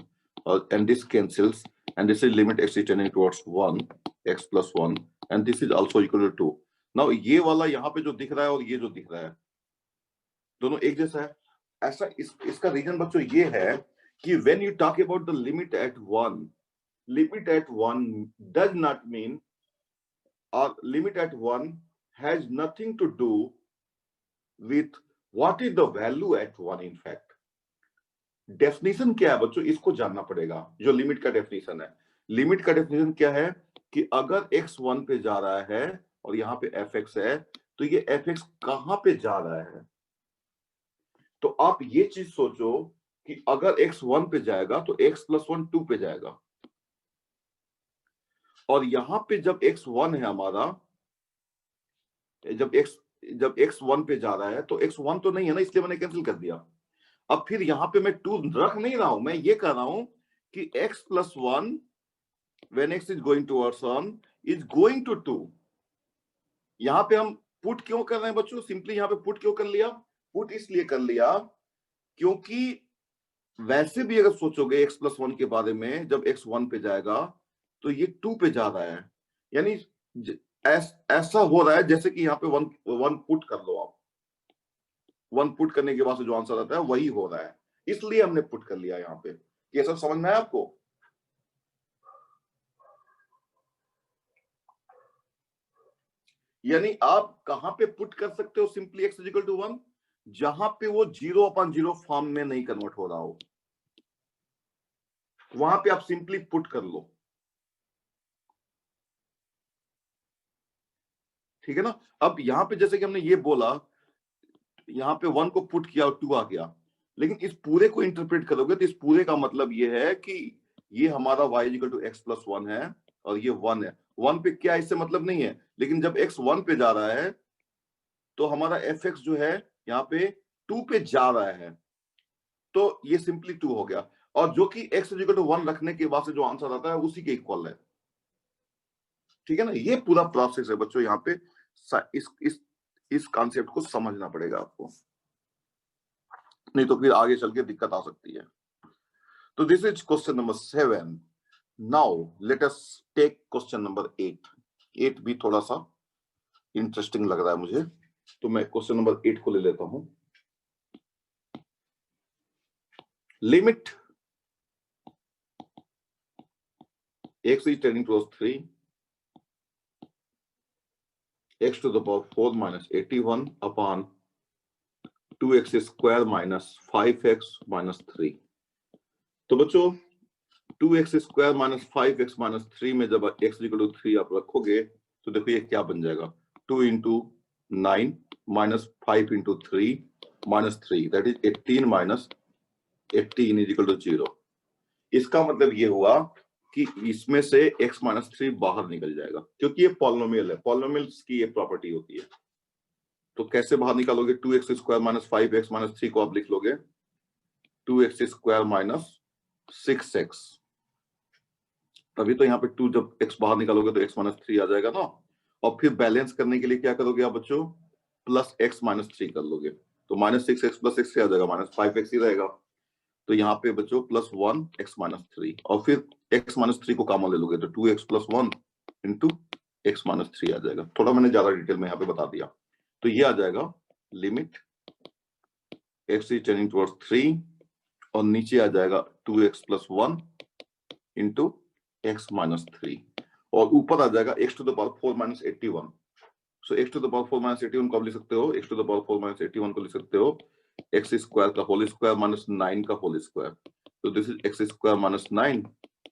and this cancels, and this is limit x is tending towards 1, x plus 1, and this is also equal to 2. Now ये वाला यहाँ पे जो दिख रहा है और ये जो दिख रहा है दोनों एक जैसा है। ऐसा इसका रीजन बच्चों ये है कि when you talk about the limit at 1 does not mean, or limit at 1 has nothing to do with what is the value at 1 in fact. Definition क्या है बच्चों, इसको जानना पड़ेगा। जो लिमिट का डेफिनेशन है, लिमिट का डेफिनेशन क्या है कि अगर x 1 पे जा रहा है और यहाँ पे fx है, तो ये fx कहां पे जा रहा है। तो आप ये चीज सोचो कि अगर x 1 पे जाएगा तो x plus 1 2 पे जाएगा, और यहां पे जब x 1 है हमारा, जब x 1 पे जा रहा है तो x 1 तो नहीं है ना, इसलिए मैंने कैंसिल कर दिया। अब फिर यहां पे मैं 2 रख नहीं रहा हूं, मैं ये कह रहा हूं कि x plus 1 when x is going towards 1 is going to 2. यहां पे हम पुट क्यों कर रहे हैं बच्चों, सिंपली यहां पे पुट क्यों कर लिया, पुट इसलिए कर लिया क्योंकि वैसे भी अगर सोचोगे x plus 1 के बारे में, जब x 1 पे जाएगा तो ये 2 पे जा रहा है, यानी ऐसा हो रहा है जैसे कि यहाँ पे 1 पुट कर लो आप, 1 पुट करने के बाद से जो आंसर आता है वही हो रहा है, इसलिए हमने पुट कर लिया यहाँ पे। ये सब समझ में आया आपको? यानी आप कहां पे पुट कर सकते हो सिंपली x इक्वल टू 1, जहां पे वो 0/0 फॉर्म में नहीं कन्वर्ट हो रहा हो, वहां पे आप सिंपली पुट कर लो, ठीक है ना। अब यहां पे जैसे कि हमने ये बोला, यहाँ पे 1 को पुट किया और 2 आ गया, लेकिन इस पूरे को इंटरप्रेट करोगे तो इस पूरे का मतलब ये है कि ये हमारा y equal to x plus 1 है और ये 1 है। 1 पे क्या इससे मतलब नहीं है, लेकिन जब x 1 पे जा रहा है तो हमारा fx जो है यहाँ पे 2 पे जा रहा है, तो ये सिंपली 2 हो गया, और जो कि x इक्वल टू 1 रखने के बाद से जो आंसर आता है उसी के इक्वल है, ठीक है ना। ये पूरा प्रोसेस है बच्चों, यहाँ पे इस कॉन्सेप्ट को समझना पड़ेगा आपको, नहीं तो फिर आगे चल के दिक्कत आ सकती है। तो this is question number 7। Now let us take question number 8। 8 भी थोड़ा सा इंटरेस्टिंग लग रहा है मुझे, तो मैं क्वेश्चन नंबर 8 को ले लेता हूं। Limit x is tending towards 3, x to the power 4 minus 81 upon 2x square minus 5x minus 3। तो बच्चों 2x square minus 5x minus 3 में जब x इक्वल टू 3 आप रखोगे तो देखो ये क्या बन जाएगा, 2 into 9 minus 5 into 3 minus 3, that is 18 minus 18 is equal to 0। इसका मतलब ये हुआ कि इसमें से x माइनस 3 बाहर निकल जाएगा, क्योंकि ये पॉलिनोमियल है, पॉलिनोमियल्स की ये प्रॉपर्टी होती है। तो कैसे बाहर निकालोगे, 2x square minus 5x minus 3 को आप लिख लोगे 2x स्क्वायर माइनस 6x, तभी तो यहाँ पे 2 जब x बाहर निकालोगे तो x माइनस 3 आ जाएगा ना। और फिर बैलेंस करने के लिए क्या करोगे आप बच्चों, प्लस x माइनस 3 कर लोगे, तो माइनस 6x प्लस 6 आ जाएगा, माइनस 5x ही रहेगा। तो यहाँ पे बच्चों प्लस 1 x माइनस 3, और फिर x माइनस 3 को कॉमन ले लोगे तो 2x plus 1 into x minus 3 आ जाएगा। थोड़ा मैंने ज्यादा डिटेल में यहाँ पे बता दिया। तो ये आ जाएगा limit x is tending towards 3 और नीचे आ जाएगा 2x plus 1 into x minus 3, और ऊपर आ जाएगा x to the power 4 minus 81। So x to the power 4 minus 81 को आप लिख सकते हो, x to the power 4 minus 81 को लिख सकते हो x स्क्वायर का होल स्क्वायर माइनस 9 का होल स्क्वायर। तो this is x square minus 9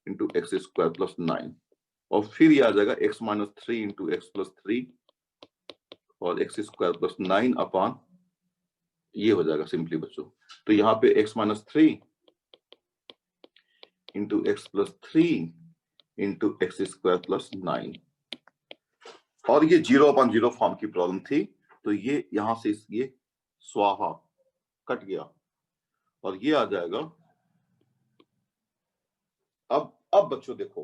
into x square plus 9, और फिर ये आ जाएगा x minus 3 into x plus 3 और x स्क्वायर प्लस 9 अपॉन ये हो जाएगा सिंपली बच्चों। तो यहाँ पे x minus 3 into x plus 3 into x square plus 9, और ये 0/0 फॉर्म की प्रॉब्लम थी, तो ये यहां से ये स्वाहा कट गया और ये आ जाएगा। अब बच्चों देखो,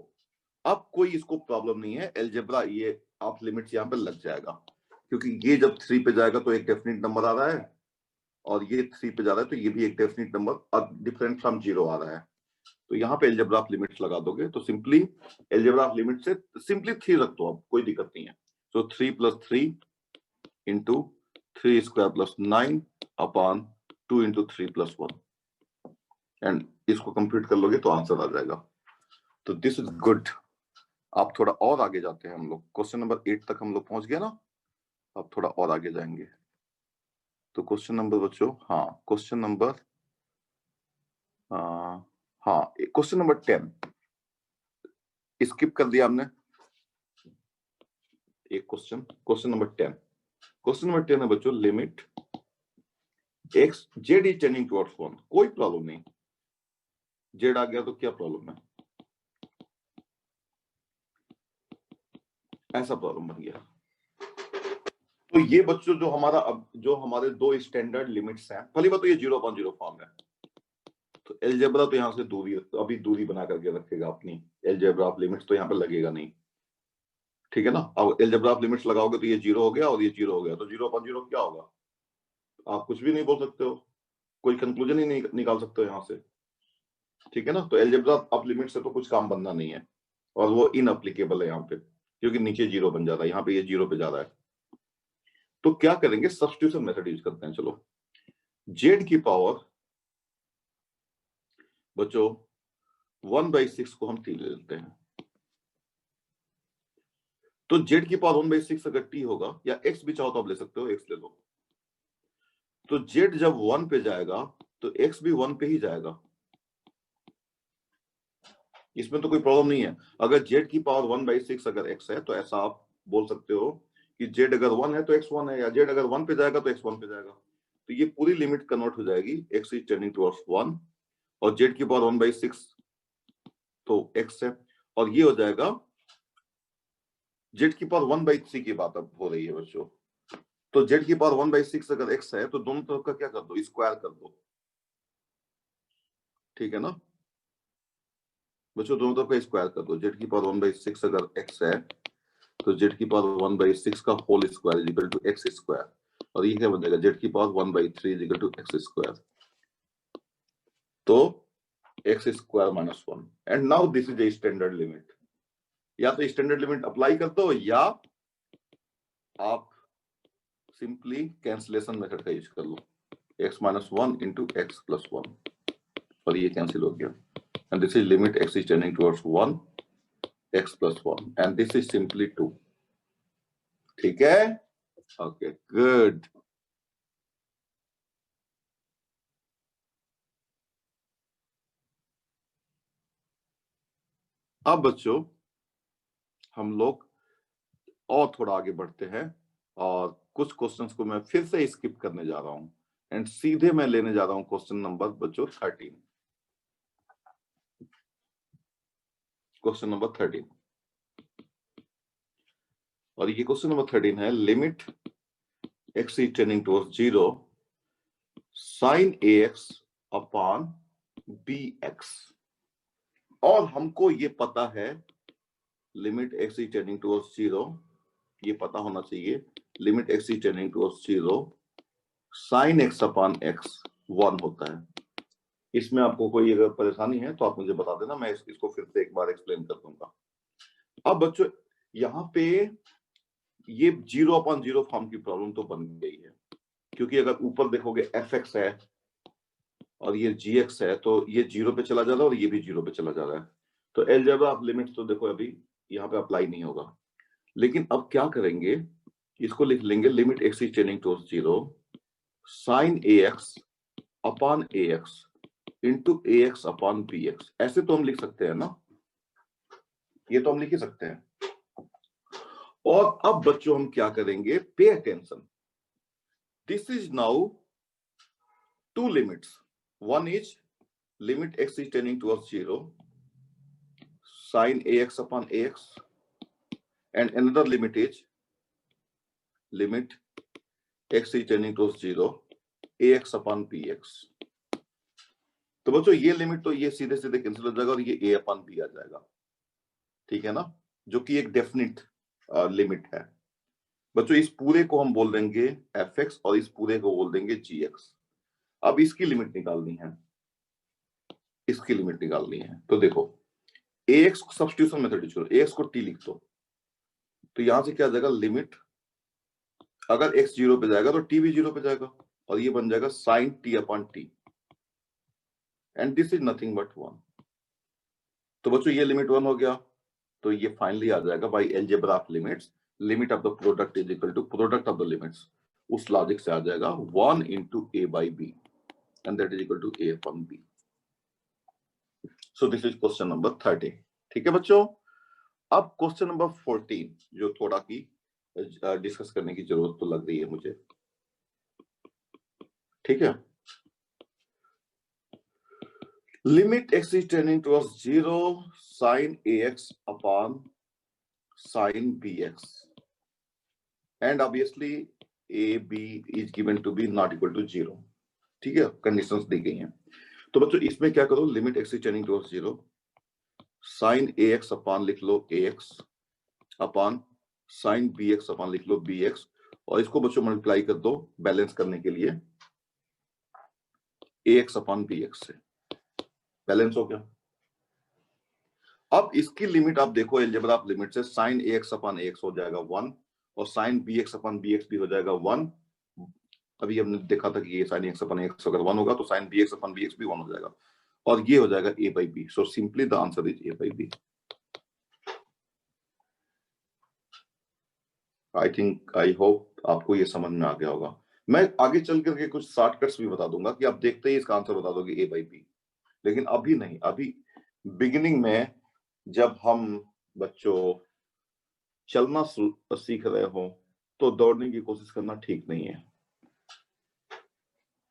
अब कोई इसको प्रॉब्लम नहीं है, एलजेब्रा ये आप लिमिट्स यहां पे लग जाएगा, क्योंकि ये जब 3 पे जाएगा तो एक डेफिनेट नंबर आ रहा है, और ये 3 पे जा रहा है तो ये भी एक डेफिनेट नंबर डिफरेंट फ्रॉम 0 आ रहा है। तो यहाँ पे एलजेब्रा ऑफ लिमिट्स लगा दोगे तो सिंपली एलजेब्रा ऑफ लिमिट से सिंपली 3 रख दो, अब कोई दिक्कत नहीं है। तो 3 plus 3 into 3 square plus 9 upon 2 into 3 plus 1, and इसको कंप्लीट कर लोगे तो आंसर आ जाएगा। तो दिस इज गुड। आप थोड़ा और आगे जाते हैं, हम लोग क्वेश्चन नंबर 8 तक हम लोग पहुंच गए ना, अब थोड़ा और आगे जाएंगे। तो क्वेश्चन नंबर बच्चों, हाँ क्वेश्चन नंबर, हाँ क्वेश्चन नंबर 10 स्किप कर दिया हमने एक question, question number 10। Question number 10 है बच्चों, limit x z is tending towards 1, कोई प्रॉब्लम नहीं, z आ गया तो क्या प्रॉब्लम है, ऐसा प्रॉब्लम बन गया। तो ये बच्चों जो हमारा अब जो हमारे दो स्टैंडर्ड लिमिट्स हैं, पहली बात तो ये 0/0 फॉर्म है, तो एलजेब्रा तो यहां से दूरी, अभी दूरी बना करके रखेगा अपनी, एलजेब्रा ऑफ लिमिट्स तो यहाँ पे लगेगा नहीं, ठीक है ना। अब एलजेब्रा ऑफ लिमिट्स लगाओगे तो ये 0 हो गया और ये 0 हो गया, तो 0/0 क्या होगा, आप कुछ भी नहीं बोल सकते हो, कोई कंक्लूजन ही नहीं निकाल सकते हो यहाँ से, ठीक है ना। तो एलजेब्रा ऑफ लिमिट से तो कुछ काम बनना नहीं है, और वो इनअप्लीकेबल है यहाँ पे, क्योंकि नीचे 0 बन जाता है, यहाँ पे ये 0 पे जा रहा है। तो क्या करेंगे, सब्स्टिट्यूशन मेथड यूज करते हैं। चलो, जेड की पावर बच्चों 1/6 को हम t ले लेते हैं, तो जेड की पावर 1/6 अगर t होगा, या x भी चाहो तो आप ले सकते हो, x ले लो, तो जेड जब 1 पे जाएगा तो x भी 1 पे ही जाएगा, इसमें तो कोई प्रॉब्लम नहीं है। अगर जेड की पावर 1/6 अगर x है तो ऐसा आप बोल सकते हो कि जेड अगर 1 है तो x 1 है, या जेड अगर 1 पे जाएगा तो x 1 पे जाएगा। तो ये पूरी लिमिट कन्वर्ट हो जाएगी, x इज टेंडिंग टुवर्ड्स 1 और जेड की पावर 1/6 तो x है, और ये हो जाएगा जेड की पावर 1/3 की बात अब हो रही है बच्चों। तो जेड की पावर 1/6 अगर x है तो दोनों तरफ का क्या कर दो, स्क्वायर कर दो, ठीक है ना बच्चों, दोनों तरफ का स्क्वायर कर दो। जेड की पावर 1/6 अगर x है तो जेड की पावर 1/6 का whole square is equal to x square, और ये क्या बन जाएगा, जेड की power 1/3 is equal to x square, तो x square minus 1, and now this is a standard limit. या तो स्टैंडर्ड लिमिट अप्लाई कर दो, या आप सिंपली कैंसिलेशन मेथड का यूज कर लो, x minus 1 into x plus 1, और ये कैंसिल हो गया, and this is limit x is tending towards 1 x plus 1 and this is simply 2, ठीक है, ओके गुड। अब बच्चों हम लोग और थोड़ा आगे बढ़ते हैं और कुछ क्वेश्चंस को मैं फिर से स्किप करने जा रहा हूं एंड सीधे मैं लेने जा रहा हूं क्वेश्चन नंबर बच्चों 13। क्वेश्चन नंबर 13 और ये क्वेश्चन नंबर 13 है limit x is tending towards 0 sin ax upon bx और हमको ये पता है limit x is tending towards 0 ये पता होना चाहिए limit x is tending towards 0 sin x upon x 1 होता है। इसमें आपको कोई अगर परेशानी है तो आप मुझे बता देना, मैं इसको फिर से एक बार एक्सप्लेन कर दूंगा। अब बच्चों यहाँ पे ये 0/0 फॉर्म की प्रॉब्लम तो बन गई है, क्योंकि अगर ऊपर देखोगे fx है और ये gx है तो ये 0 पे चला जा रहा है और ये भी 0 पे चला जा रहा है, तो अलजेब्रा ऑफ लिमिट्स तो देखो अभी यहाँ पे अप्लाई नहीं होगा। लेकिन अब क्या करेंगे, इसको लिख लेंगे limit x is tending towards 0 sin ax upon ax into ax upon bx। ऐसे तो हम लिख सकते हैं ना, ये तो हम लिख ही सकते हैं। और अब बच्चों हम क्या करेंगे, pay attention, this is now to limits, one is limit x is tending towards 0 sin ax upon ax and another limit is limit x is tending towards 0 ax upon bx। तो बच्चों ये लिमिट तो ये सीधे सीधे कैंसिल हो जाएगा और ये a upon b आ जाएगा, ठीक है ना, जो कि एक डेफिनिट लिमिट है। बच्चों इस पूरे को हम बोल देंगे fx और इस पूरे को बोल देंगे gx। अब इसकी लिमिट निकालनी है, इसकी लिमिट निकालनी है। तो देखो ax सब्स्टिट्यूशन मेथड छोड़ो, ax को t लिख दो, तो यहां से क्या आ जाएगा लिमिट, अगर x 0 पे जाएगा तो t भी 0 पे जाएगा और ये बन जाएगा sin t upon t and this is nothing but 1। तो बच्चों ये लिमिट 1 हो गया, तो ये फाइनली आ जाएगा by algebra of limits limit of the product is equal to product of the limits, उस लॉजिक से आ जाएगा 1 into a by b and that is equal to a upon b। so this is question number 30। ठीक है बच्चों, अब क्वेश्चन नंबर 14 जो थोड़ा की डिस्कस करने की जरूरत तो लग रही है मुझे, ठीक है। Limit x is tending towards 0 sin ax upon sin bx and obviously a b is given to be not equal to 0, ठीक है, कंडीशंस दी गई हैं। तो बच्चों इसमें क्या करो, limit x is tending towards 0 sin ax upon लिख लो ax upon sin bx upon लिख लो bx और इसको बच्चों मल्टीप्लाई कर दो बैलेंस करने के लिए ax अपॉन bx से, बैलेंस हो गया। अब इसकी लिमिट आप देखो अलजेब्रा ऑफ लिमिट से sin ax अपॉन ax हो जाएगा 1 और sin bx अपॉन bx भी हो जाएगा 1। अभी हमने देखा था कि ये sin ax अपॉन ax अगर 1 होगा तो sin bx अपॉन bx भी 1 हो जाएगा और ये हो जाएगा a by b। So simply the answer is a by b। I think I hope आपको ये समझ में आ गया होगा। मैं आगे चल करके कुछ शॉर्टकट्स भी बता दूंगा कि आप देखते ही इसका आंसर बता दोगे a by b, लेकिन अभी नहीं। अभी बिगिनिंग में जब हम बच्चों चलना सीख रहे हो तो दौड़ने की कोशिश करना ठीक नहीं है,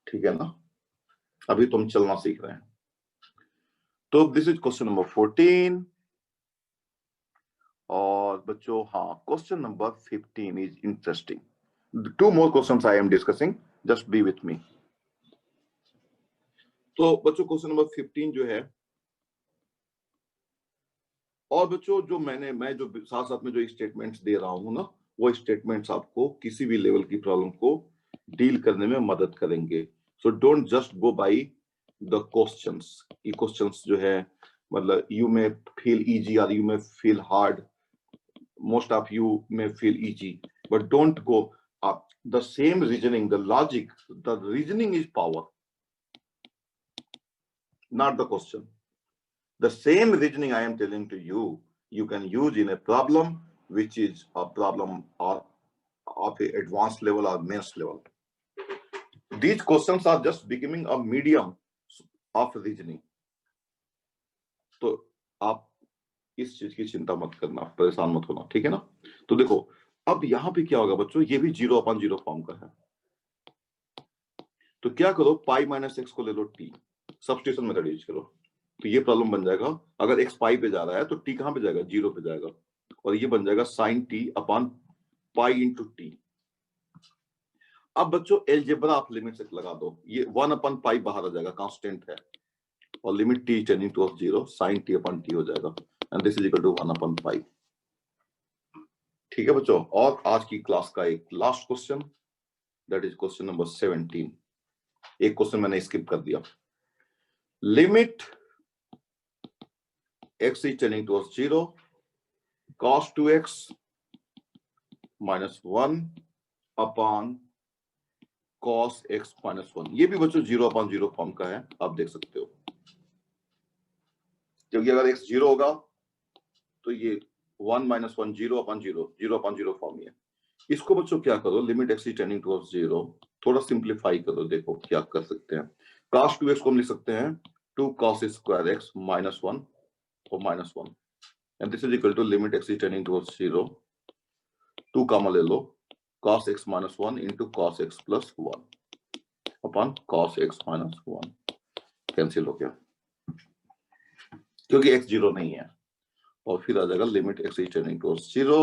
ठीक है ना, अभी तुम चलना सीख रहे हैं। तो दिस इज क्वेश्चन नंबर 14 और बच्चों हाँ question number 15 is interesting. 2 more questions I am discussing, just be with me। तो बच्चों क्वेश्चन नंबर 15 जो है, और बच्चों जो मैं जो साथ साथ में जो स्टेटमेंट्स दे रहा हूं ना, वो स्टेटमेंट्स आपको किसी भी लेवल की प्रॉब्लम को डील करने में मदद करेंगे। So don't just go by the questions. ये क्वेश्चंस जो है मतलब यू मे फील इजी और you may feel hard, most of you may feel easy but don't go up the same reasoning, the logic, the reasoning is power, not the question. The same reasoning I am telling to you, you can use in a problem which is a problem or of a advanced level or mains level. These questions are just becoming a medium of reasoning। तो आप इस चीज की चिंता मत करना, परेशान मत होना, ठीक है ना। तो देखो अब यहाँ पे क्या होगा बच्चों, ये भी 0/0 फॉर्म का है, तो क्या करो पाई माइनस एक्स को ले लो टी, सब्स्टिट्यूशन मेथड यूज करो, तो ये प्रॉब्लम बन जाएगा, अगर एक्स पाई पे जा रहा है तो टी कहां पे जाएगा, 0 पे जाएगा, और ये बन जाएगा sine t upon pi into t. अब बच्चों एलजेब्रा आप लिमिट से लगा दो, ये 1/पाई बाहर आ जाएगा, कांस्टेंट है, और limit t tending to 0 sine t upon t हो जाएगा, and this is equal to 1/पाई। ठीक है बच्चों, और आज की क्लास का एक last question, that is question number 17। एक क्वेश्चन मैंने स्किप कर दिया। लिमिट x is tending towards 0 cos 2x minus 1 upon cos x minus 1, ये भी बच्चों 0/0 फॉर्म का है, आप देख सकते हो, क्योंकि अगर x 0 होगा तो ये 1 - 1 0/0 0/0 फॉर्म है। इसको बच्चों क्या करो, limit x is tending towards 0, थोड़ा सिंप्लीफाई करो, देखो क्या कर सकते हैं। cos 2x को हम लिख सकते हैं 2 cos square x minus 1 और minus 1, and this is equal to limit x is tending towards 0, 2 common ले लो, cos x minus 1 into cos x plus 1 upon cos x minus 1, cancel हो गया क्योंकि x 0 नहीं है, और फिर आ जाएगा limit x is tending towards 0,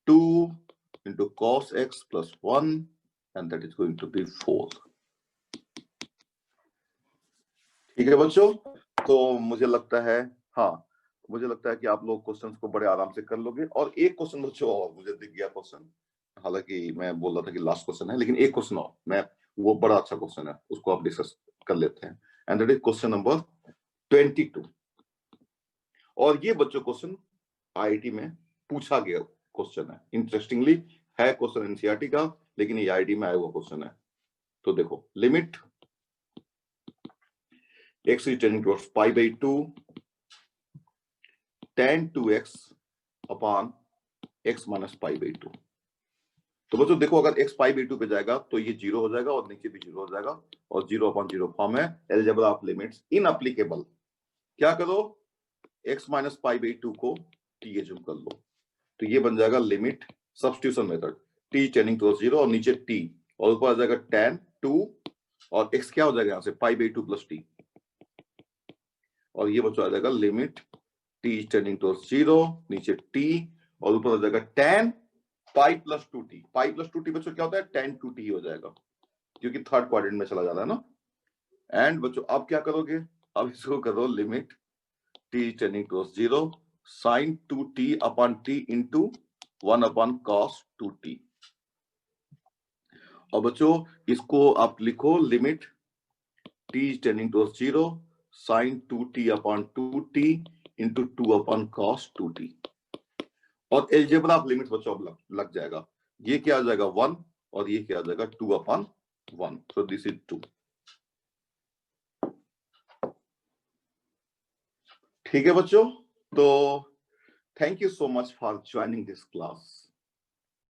2 into cos x plus 1, and that is going to be 4। ठीक है बच्चों, तो मुझे लगता है, हाँ मुझे लगता है कि आप लोग क्वेश्चंस को बड़े आराम से कर लोगे। और एक क्वेश्चन बच्चों और मुझे दिख गया क्वेश्चन, हालांकि मैं बोल रहा था कि लास्ट क्वेश्चन है, लेकिन एक क्वेश्चन और, मैं वो बड़ा अच्छा क्वेश्चन है, उसको आप डिस्कस कर लेते हैं, and that is question number 22। और ये बच्चों क्वेश्चन आईआईटी में पूछा गया क्वेश्चन है, इंटरेस्टिंगली है क्वेश्चन एनसीईआरटी का, लेकिन ये आईआईटी में आया हुआ क्वेश्चन है। तो देखो limit x is tending towards pi by 2 tan 2x upon x minus pi by 2। तो बच्चों देखो अगर x pi by 2 पे जाएगा तो ये 0 हो जाएगा और नीचे भी 0 हो जाएगा, और 0/0 फॉर्म है, अलजेब्रा ऑफ लिमिट्स इनएप्लीकेबल। क्या करो, x minus pi by 2 को t एज्यूम कर लो, तो ये बन जाएगा limit substitution method t tending to 0 और नीचे t, और ऊपर आ जाएगा tan 2 और x क्या हो जाएगा यहाँ से pi by 2 plus t, और ये बच्चों आ जाएगा लिमिट t टेंडिंग टू 0 नीचे t और ऊपर आ जाएगा tan pi plus 2t। Pi plus 2t बच्चों क्या होता है, tan 2t हो जाएगा, क्योंकि थर्ड क्वाड्रेंट में चला जा रहा है ना। एंड बच्चों अब क्या करोगे, अब इसको करो limit t tending to 0 sin 2t upon t into 1/cos 2t। और बच्चों इसको आप लिखो limit t tending to 0 sin 2t upon 2t into 2/cos 2t, और एलजेब्रा ऑफ लिमिट्स बच्चों अब लग जाएगा, ये क्या आ जाएगा 1 और ये क्या आ जाएगा 2/1, सो दिस इज 2। ठीक है बच्चों, तो thank you so much for joining this class.